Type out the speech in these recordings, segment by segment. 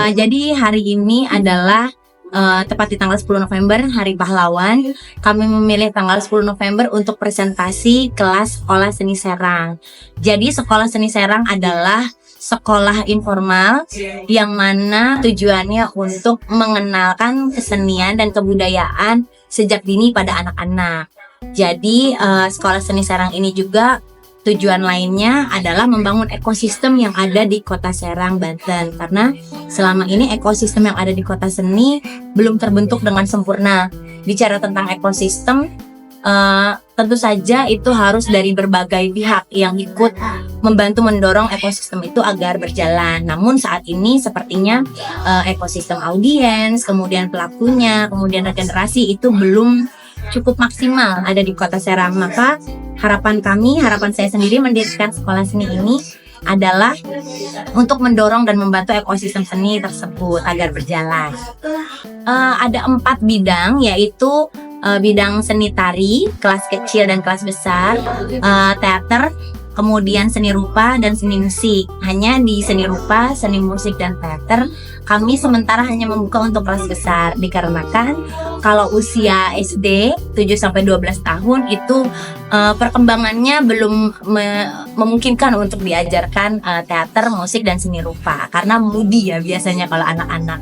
Jadi hari ini adalah tepat di tanggal 10 November, Hari Pahlawan. Kami memilih tanggal 10 November untuk presentasi kelas Sekolah Seni Serang. Jadi Sekolah Seni Serang adalah sekolah informal yang mana tujuannya untuk mengenalkan kesenian dan kebudayaan sejak dini pada anak-anak. Jadi Sekolah Seni Serang ini juga tujuan lainnya adalah membangun ekosistem yang ada di Kota Serang, Banten. Karena selama ini ekosistem yang ada di Kota Seni belum terbentuk dengan sempurna. Bicara tentang ekosistem, tentu saja itu harus dari berbagai pihak yang ikut membantu mendorong ekosistem itu agar berjalan. Namun saat ini sepertinya ekosistem audiens, kemudian pelakunya, kemudian regenerasi itu belum cukup maksimal ada di Kota Serang. Maka harapan saya sendiri mendirikan sekolah seni ini adalah untuk mendorong dan membantu ekosistem seni tersebut agar berjalan. Ada 4 bidang, yaitu bidang seni tari, kelas kecil dan kelas besar, teater, kemudian seni rupa dan seni musik. Hanya di seni rupa, seni musik dan teater kami sementara hanya membuka untuk kelas besar, dikarenakan kalau usia SD 7-12 tahun itu perkembangannya belum memungkinkan untuk diajarkan teater, musik dan seni rupa karena mudi ya biasanya kalau anak-anak.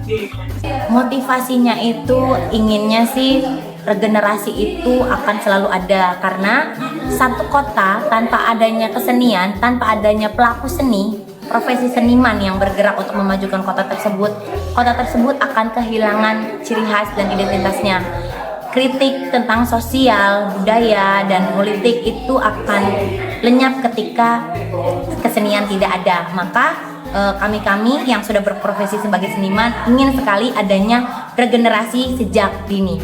Motivasinya itu inginnya sih regenerasi itu akan selalu ada, karena satu kota tanpa adanya kesenian, tanpa adanya pelaku seni, profesi seniman yang bergerak untuk memajukan kota tersebut akan kehilangan ciri khas dan identitasnya. Kritik tentang sosial, budaya, dan politik itu akan lenyap ketika kesenian tidak ada. Maka kami yang sudah berprofesi sebagai seniman ingin sekali adanya regenerasi sejak dini.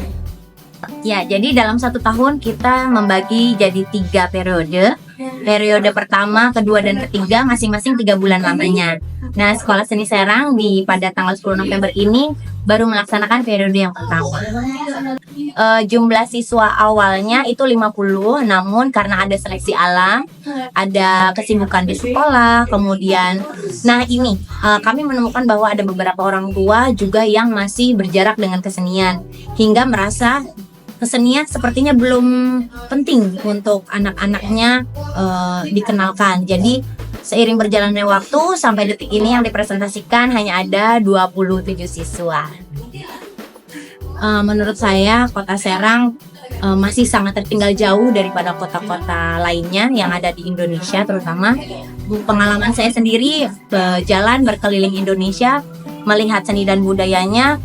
Ya, jadi dalam 1 tahun kita membagi jadi 3 periode. Periode pertama, kedua, dan ketiga masing-masing 3 bulan lamanya. Nah, Sekolah Seni Serang pada tanggal 10 November ini baru melaksanakan periode yang pertama. Jumlah siswa awalnya itu 50, namun karena ada seleksi alam, ada kesibukan di sekolah, kemudian kami menemukan bahwa ada beberapa orang tua juga yang masih berjarak dengan kesenian, hingga merasa kesenian sepertinya belum penting untuk anak-anaknya dikenalkan. Jadi seiring berjalannya waktu sampai detik ini yang dipresentasikan hanya ada 27 siswa. Menurut saya Kota Serang masih sangat tertinggal jauh daripada kota-kota lainnya yang ada di Indonesia, terutama pengalaman saya sendiri berkeliling Indonesia melihat seni dan budayanya.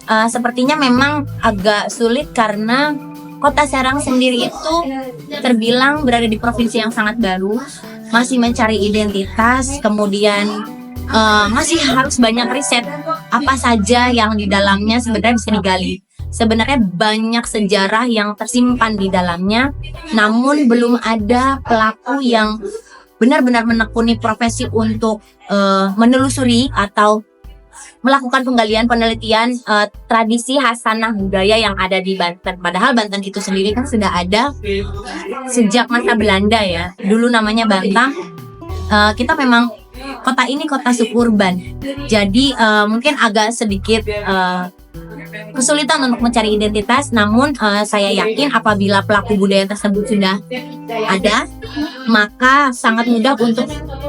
Sepertinya memang agak sulit karena Kota Serang sendiri itu terbilang berada di provinsi yang sangat baru, masih mencari identitas, kemudian masih harus banyak riset apa saja yang di dalamnya sebenarnya bisa digali. Sebenarnya banyak sejarah yang tersimpan di dalamnya, namun belum ada pelaku yang benar-benar menekuni profesi untuk menelusuri atau melakukan penelitian tradisi khas tanah budaya yang ada di Banten. Padahal Banten itu sendiri kan sudah ada sejak masa Belanda ya. Dulu namanya Bantang. Kita memang kota ini kota suburban. Jadi mungkin agak sedikit kesulitan untuk mencari identitas, namun saya yakin apabila pelaku budaya tersebut sudah ada, maka sangat mudah untuk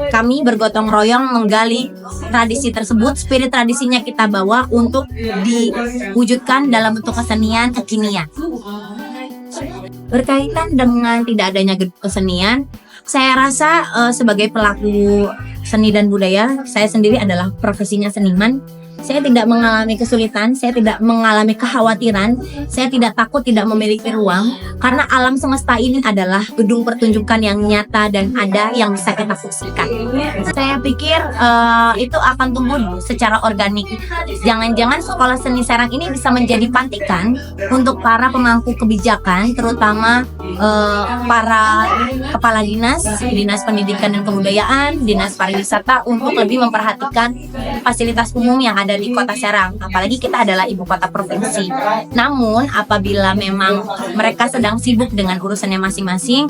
kami bergotong royong menggali tradisi tersebut. Spirit tradisinya kita bawa untuk diwujudkan dalam bentuk kesenian kekinian. Berkaitan dengan tidak adanya gedung kesenian, saya rasa sebagai pelaku seni dan budaya, saya sendiri adalah profesinya seniman. Saya tidak mengalami kesulitan, saya tidak mengalami kekhawatiran, saya tidak takut tidak memiliki ruang, karena alam semesta ini adalah gedung pertunjukan yang nyata dan ada yang bisa kita fungsikan. Saya pikir itu akan tumbuh secara organik. Jangan-jangan Sekolah Seni Serang ini bisa menjadi pantikan untuk para pemangku kebijakan, terutama para kepala dinas pendidikan dan kebudayaan, dinas pariwisata, untuk lebih memperhatikan fasilitas umum yang ada di Kota Serang, apalagi kita adalah ibu kota provinsi. Namun apabila memang mereka sedang sibuk dengan urusannya masing-masing,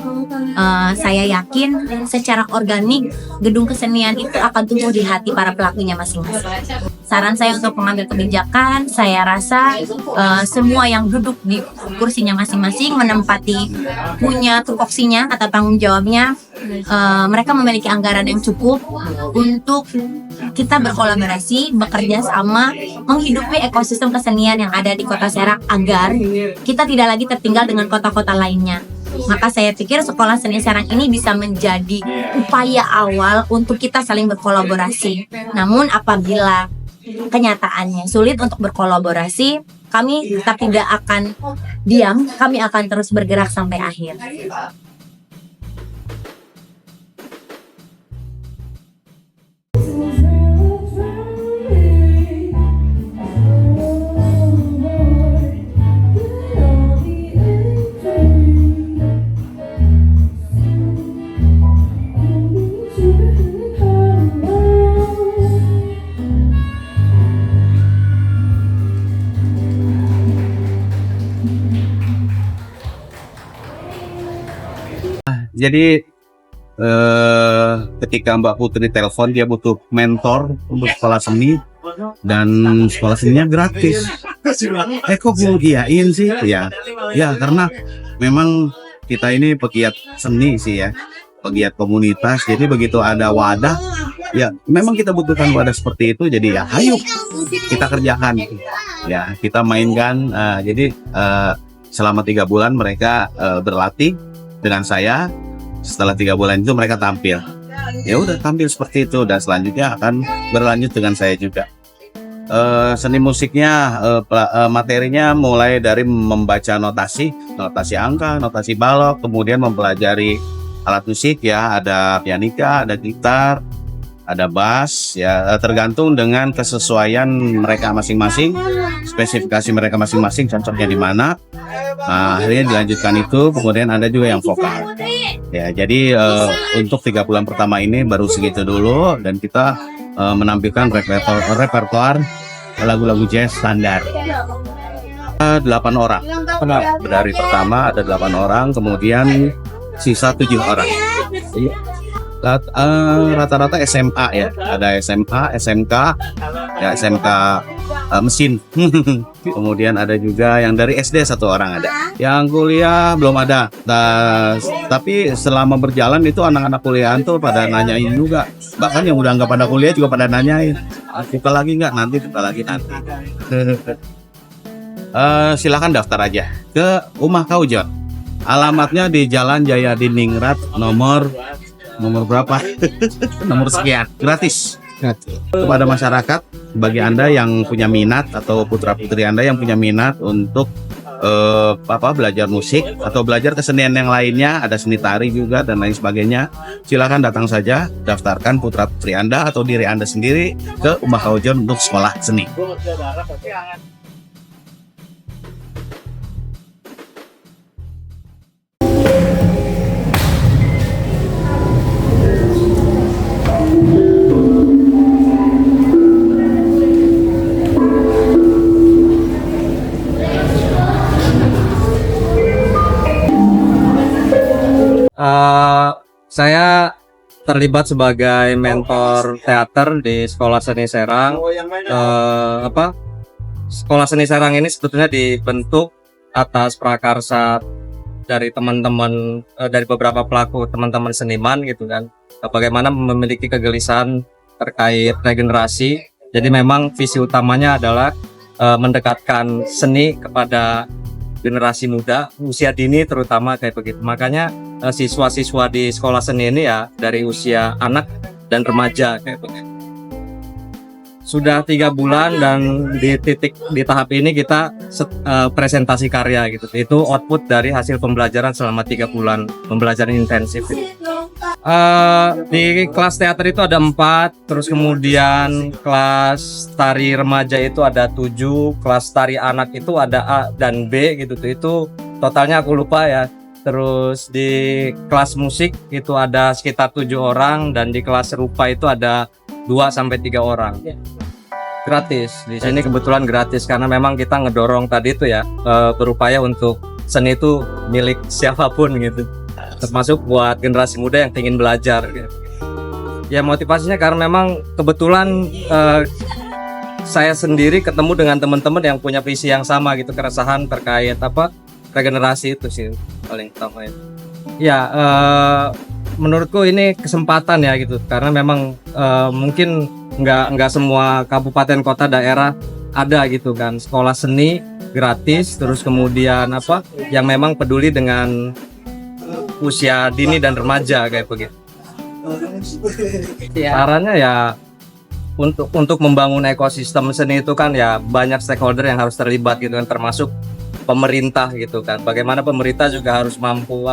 saya yakin secara organik gedung kesenian itu akan tumbuh di hati para pelakunya masing-masing. Saran saya untuk pengambil kebijakan, saya rasa semua yang duduk di kursinya masing-masing menempati punya tupoksinya atau tanggung jawabnya. Mereka memiliki anggaran yang cukup untuk kita berkolaborasi, bekerja sama, menghidupi ekosistem kesenian yang ada di Kota Serang agar kita tidak lagi tertinggal dengan kota-kota lainnya. Maka saya pikir Sekolah Seni Serang ini bisa menjadi upaya awal untuk kita saling berkolaborasi. Namun apabila kenyataannya sulit untuk berkolaborasi, kami tetap tidak akan diam, kami akan terus bergerak sampai akhir. Jadi ketika Mbak Putri telepon dia butuh mentor untuk sekolah seni dan sekolah seninya gratis. Kok mau iyain sih? Ya karena memang kita ini pegiat seni sih ya, pegiat komunitas. Jadi begitu ada wadah, ya memang kita butuhkan wadah seperti itu. Jadi ya, ayo kita kerjakan. Ya kita mainkan. Jadi selama 3 bulan mereka berlatih dengan saya. Setelah 3 bulan itu mereka tampil. Ya udah tampil seperti itu dan selanjutnya akan berlanjut dengan saya juga. Seni musiknya materinya mulai dari membaca notasi angka, notasi balok, kemudian mempelajari alat musik ya, ada pianika, ada gitar, ada bass ya, tergantung dengan kesesuaian mereka masing-masing, spesifikasi mereka masing-masing cocoknya di mana. Nah, akhirnya dilanjutkan itu, kemudian ada juga yang vokal. Ya, jadi untuk 3 bulan pertama ini baru segitu dulu dan kita menampilkan repertoar lagu-lagu jazz standar. 8 orang. Dari pertama ada 8 orang, kemudian sisa 7 orang. Rata-rata SMA ya, ada SMA, SMK, ya SMK mesin. Kemudian ada juga yang dari SD 1 orang ada. Yang kuliah belum ada. Tapi selama berjalan itu anak-anak kuliahan tuh pada nanyain juga. Bahkan yang udah nggak pada kuliah juga pada nanyain. Kita lagi nggak? Nanti. Silakan daftar aja ke Umah Kaujon. Alamatnya di Jalan Jaya Diningrat nomor berapa? Nomor sekian, gratis. Kepada masyarakat, bagi Anda yang punya minat atau putra-putri Anda yang punya minat untuk belajar musik atau belajar kesenian yang lainnya, ada seni tari juga dan lain sebagainya, silakan datang saja, daftarkan putra-putri Anda atau diri Anda sendiri ke Umah Kaujon untuk sekolah seni. Saya terlibat sebagai mentor teater di Sekolah Seni Serang. Sekolah Seni Serang ini sebetulnya dibentuk atas prakarsa dari teman-teman, dari beberapa pelaku teman-teman seniman gitu kan. Bagaimana memiliki kegelisahan terkait regenerasi. Jadi memang visi utamanya adalah mendekatkan seni kepada generasi muda, usia dini terutama kayak begitu. Makanya siswa-siswa di sekolah seni ini ya dari usia anak dan remaja kayak begitu. Sudah 3 bulan dan di tahap ini kita presentasi karya gitu. Itu output dari hasil pembelajaran selama 3 bulan pembelajaran intensif. Di kelas teater itu ada 4, terus kemudian kelas tari remaja itu ada 7, kelas tari anak itu ada A dan B gitu tuh. Itu totalnya aku lupa ya. Terus di kelas musik itu ada sekitar 7 orang dan di kelas rupa itu ada 2-3 orang. Gratis. Di sini kebetulan gratis karena memang kita ngedorong tadi itu ya, berupaya untuk seni itu milik siapapun gitu. Termasuk buat generasi muda yang ingin belajar gitu. Ya motivasinya karena memang kebetulan saya sendiri ketemu dengan teman-teman yang punya visi yang sama gitu, keresahan terkait regenerasi itu sih paling utama ya. Ya, menurutku ini kesempatan ya gitu, karena memang mungkin nggak semua kabupaten kota daerah ada gitu kan sekolah seni gratis, terus kemudian yang memang peduli dengan usia dini dan remaja kayak begitu. Sarannya ya untuk membangun ekosistem seni itu kan ya banyak stakeholder yang harus terlibat gitu kan, termasuk pemerintah gitu kan. Bagaimana pemerintah juga harus mampu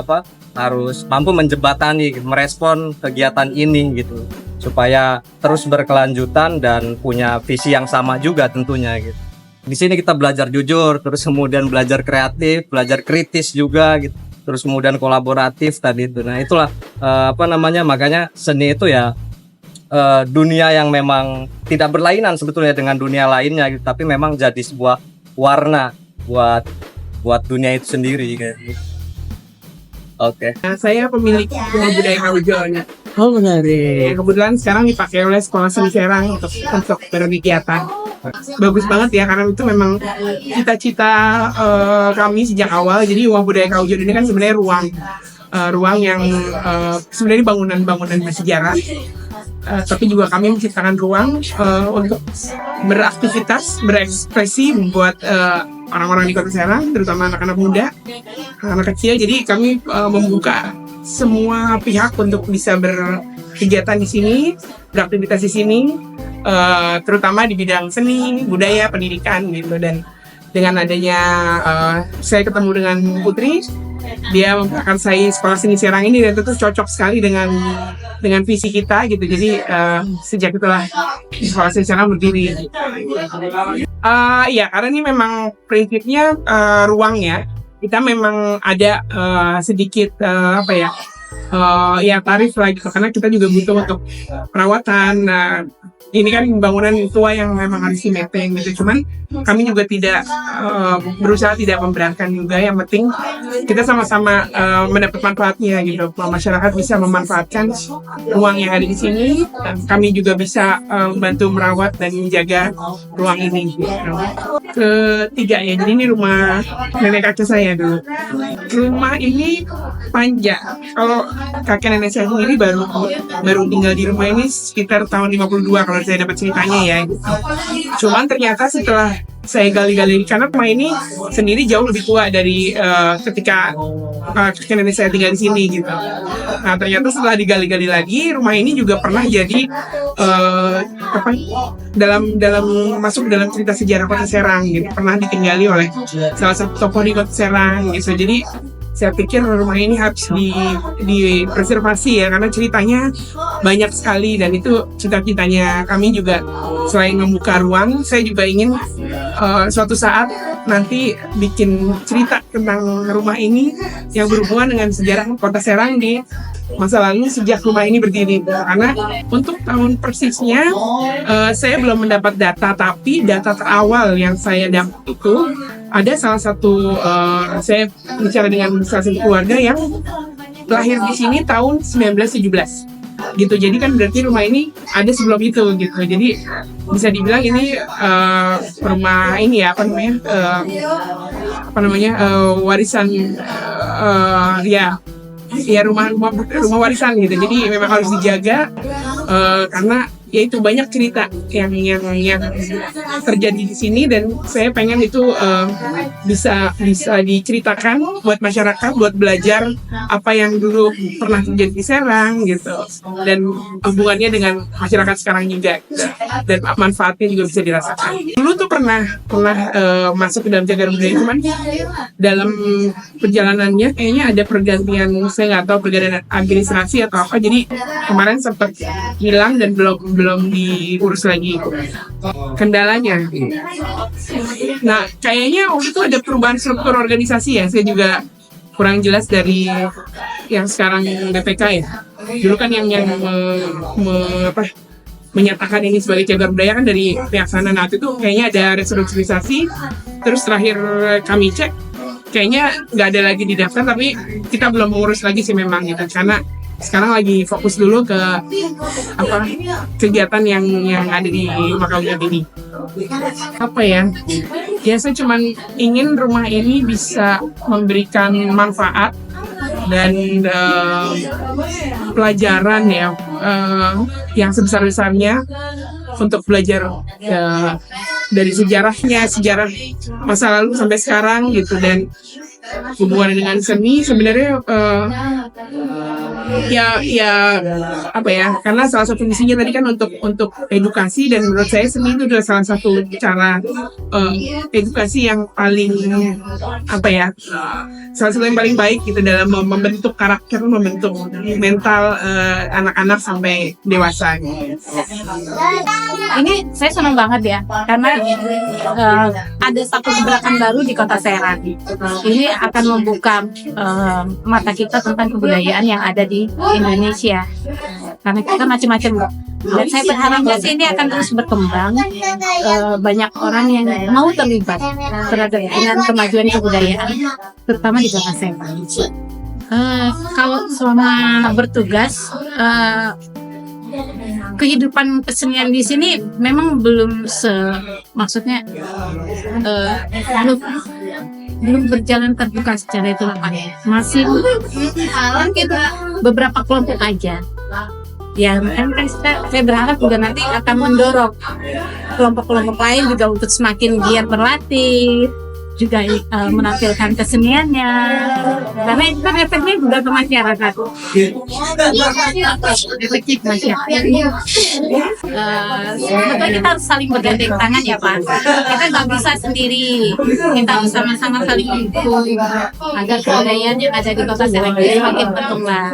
menjembatani, merespon kegiatan ini gitu, supaya terus berkelanjutan dan punya visi yang sama juga tentunya gitu. Di sini kita belajar jujur, terus kemudian belajar kreatif, belajar kritis juga gitu, terus kemudian kolaboratif tadi itu. Nah itulah makanya seni itu ya dunia yang memang tidak berlainan sebetulnya dengan dunia lainnya gitu, tapi memang jadi sebuah warna buat dunia itu sendiri gitu. Oke. Nah, saya pemilik Rumah Budaya Kaujonya. Oh menarik. Kebetulan sekarang dipakai oleh Sekolah Seni Serang untuk berkegiatan. Bagus banget ya, karena itu memang cita-cita kami sejak awal. Jadi Rumah Budaya Kaujonya ini kan sebenarnya ruang yang sebenarnya bangunan bersejarah. Tapi juga kami menciptakan ruang untuk beraktivitas, berekspresi buat orang-orang di Kota Serang, terutama anak-anak muda, anak kecil. Jadi kami membuka semua pihak untuk bisa berkegiatan di sini, beraktivitas di sini, terutama di bidang seni, budaya, pendidikan gitu. Dan dengan adanya saya ketemu dengan Putri, dia akan saya Sekolah Seni Serang ini, dan itu cocok sekali dengan visi kita gitu. Jadi sejak itulah Sekolah Seni Serang berdiri. Ya karena ini memang prinsipnya ruangnya kita memang ada sedikit ya tarif lah gitu, karena kita juga butuh untuk perawatan. Ini kan bangunan tua yang memang harus di-maintain gitu. Cuman kami juga tidak berusaha tidak memberatkan juga. Yang penting kita sama-sama mendapat manfaatnya gitu. Masyarakat bisa memanfaatkan ruang yang ada di sini. Dan kami juga bisa bantu merawat dan menjaga ruang ini. Gitu. Ketiga ya, jadi ini rumah nenek kakek saya dulu. Rumah ini panjang. Kalau kakek nenek saya sendiri baru tinggal di rumah ini sekitar tahun 52 kalau saya dapat ceritanya ya. Cuman ternyata setelah saya gali-gali, karena rumah ini sendiri jauh lebih tua dari ketika kakek nenek saya tinggal di sini gitu. Nah ternyata setelah digali-gali lagi, rumah ini juga pernah jadi masuk dalam cerita sejarah Kota Serang gitu. Pernah ditinggali oleh salah satu tokoh di Kota Serang gitu. Jadi saya pikir rumah ini harus dipreservasi ya, karena ceritanya banyak sekali, dan itu cita-citanya kami juga. Selain membuka ruang, saya juga ingin suatu saat nanti bikin cerita tentang rumah ini yang berhubungan dengan sejarah Kota Serang di masa lalu sejak rumah ini berdiri. Karena untuk tahun persisnya saya belum mendapat data, tapi data terawal yang saya dapat itu ada salah satu saya bicara dengan salah satu keluarga yang lahir di sini tahun 1917 gitu. Jadi kan berarti rumah ini ada sebelum itu gitu. Jadi bisa dibilang ini rumah ini ya warisan rumah warisan gitu. Jadi memang harus dijaga karena yaitu banyak cerita yang terjadi di sini, dan saya pengen itu bisa diceritakan buat masyarakat, buat belajar apa yang dulu pernah terjadi di Serang gitu, dan hubungannya dengan masyarakat sekarang juga gitu. Dan manfaatnya juga bisa dirasakan. Dulu tuh pernah masuk ke dalam cagar budaya, cuman dalam perjalanannya kayaknya ada pergantian, saya nggak tahu pergantian administrasi atau apa, jadi kemarin sempat hilang dan belum diurus lagi kendalanya. Nah, kayaknya waktu itu ada perubahan struktur organisasi ya. Saya juga kurang jelas dari yang sekarang BPK ya. Dulu kan yang menyatakan ini sebagai cagar budaya kan dari pihak sana. Nah, itu kayaknya ada restrukturisasi. Terus terakhir kami cek, kayaknya nggak ada lagi di daftar, tapi kita belum mengurus lagi sih memang gitu. Karena sekarang lagi fokus dulu ke apa kegiatan yang ada di Makaluyan ini. Apa ya? Saya cuma ingin rumah ini bisa memberikan manfaat dan pelajaran ya yang sebesar-besarnya untuk belajar dari sejarah masa lalu sampai sekarang gitu, dan hubungan dengan seni sebenarnya apa ya, karena salah satu misinya tadi kan untuk edukasi, dan menurut saya seni itu adalah salah satu cara edukasi yang paling apa ya, salah satu yang paling baik gitu dalam membentuk karakter, membentuk mental anak-anak sampai dewasa gitu. Ini saya senang banget ya, karena ada satu gerakan baru di Kota Serang. Ini akan membuka mata kita tentang kebudayaan yang ada di Indonesia. Karena kita macam-macam, dan saya berharap sih ini akan terus berkembang. Banyak orang yang mau terlibat terhadap dengan kemajuan kebudayaan, terutama di Kota Serang. Kalau selama bertugas, kehidupan kesenian di sini memang belum maksudnya belum berjalan terbuka secara itu masih beberapa kelompok aja. Ya, kan saya berharap juga nanti akan mendorong kelompok-kelompok lain juga untuk semakin giat berlatih, juga menampilkan keseniannya, karena itu kan efeknya juga ke masyarakat, efektif masyarakat. Sebetulnya kita harus saling bergandeng tangan ya Pak, kita nggak bisa sendiri, kita harus sama-sama saling mendukung agar kebudayaan yang ada di Kota Serang ini semakin berkembang.